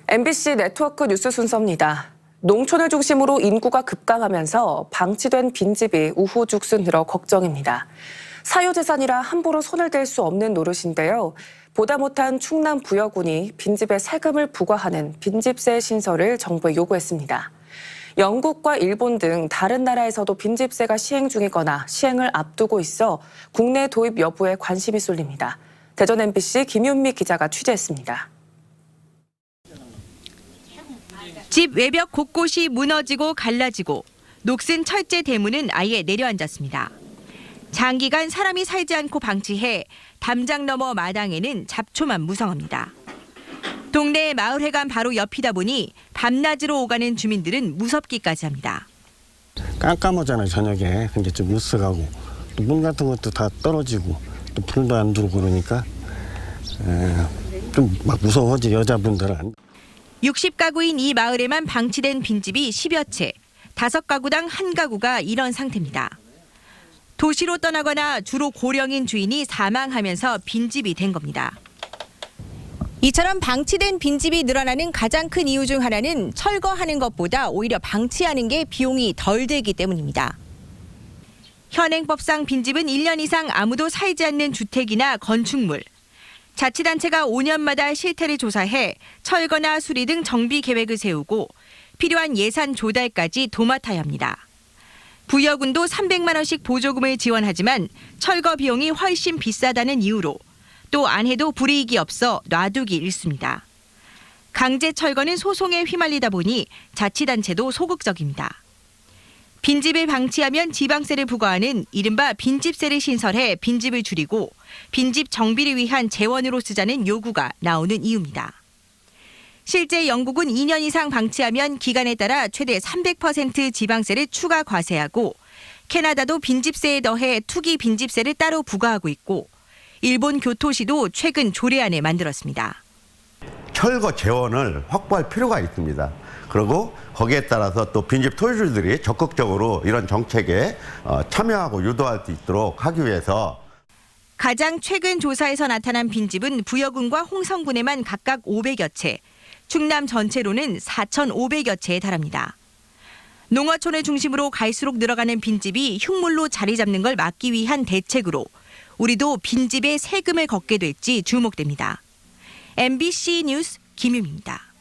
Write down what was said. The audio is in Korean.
MBC 네트워크 뉴스 순서입니다. 농촌을 중심으로 인구가 급감하면서 방치된 빈집이 우후죽순 늘어 걱정입니다. 사유재산이라 함부로 손을 댈 수 없는 노릇인데요. 보다 못한 충남 부여군이 빈집에 세금을 부과하는 빈집세 신설을 정부에 요구했습니다. 영국과 일본 등 다른 나라에서도 빈집세가 시행 중이거나 시행을 앞두고 있어 국내 도입 여부에 관심이 쏠립니다. 대전 MBC 김윤미 기자가 취재했습니다. 집 외벽 곳곳이 무너지고 갈라지고 녹슨 철제 대문은 아예 내려앉았습니다. 장기간 사람이 살지 않고 방치해 담장 너머 마당에는 잡초만 무성합니다. 동네의 마을회관 바로 옆이다 보니 밤낮으로 오가는 주민들은 무섭기까지 합니다. 깜깜하잖아요, 저녁에. 근데 좀 으쓱하고 또 문 같은 것도 다 떨어지고 또 불도 안 들어오고 그러니까 좀 막 무서워지, 여자분들은. 60가구인 이 마을에만 방치된 빈집이 10여 채, 5가구당 1가구가 이런 상태입니다. 도시로 떠나거나 주로 고령인 주인이 사망하면서 빈집이 된 겁니다. 이처럼 방치된 빈집이 늘어나는 가장 큰 이유 중 하나는 철거하는 것보다 오히려 방치하는 게 비용이 덜 들기 때문입니다. 현행법상 빈집은 1년 이상 아무도 살지 않는 주택이나 건축물. 자치단체가 5년마다 실태를 조사해 철거나 수리 등 정비 계획을 세우고 필요한 예산 조달까지 도맡아야 합니다. 부여군도 300만 원씩 보조금을 지원하지만 철거 비용이 훨씬 비싸다는 이유로 또 안 해도 불이익이 없어 놔두기 일쑤입니다. 강제 철거는 소송에 휘말리다 보니 자치단체도 소극적입니다. 빈집을 방치하면 지방세를 부과하는 이른바 빈집세를 신설해 빈집을 줄이고 빈집 정비를 위한 재원으로 쓰자는 요구가 나오는 이유입니다. 실제 영국은 2년 이상 방치하면 기간에 따라 최대 300% 지방세를 추가 과세하고 캐나다도 빈집세에 더해 투기 빈집세를 따로 부과하고 있고 일본 교토시도 최근 조례안을 만들었습니다. 철거 재원을 확보할 필요가 있습니다. 그리고 거기에 따라서 또 빈집 토지주들이 적극적으로 이런 정책에 참여하고 유도할 수 있도록 하기 위해서 가장 최근 조사에서 나타난 빈집은 부여군과 홍성군에만 각각 500여 채, 충남 전체로는 4,500여 채에 달합니다. 농어촌을 중심으로 갈수록 늘어가는 빈집이 흉물로 자리 잡는 걸 막기 위한 대책으로 우리도 빈집에 세금을 걷게 될지 주목됩니다. MBC 뉴스 김유미입니다.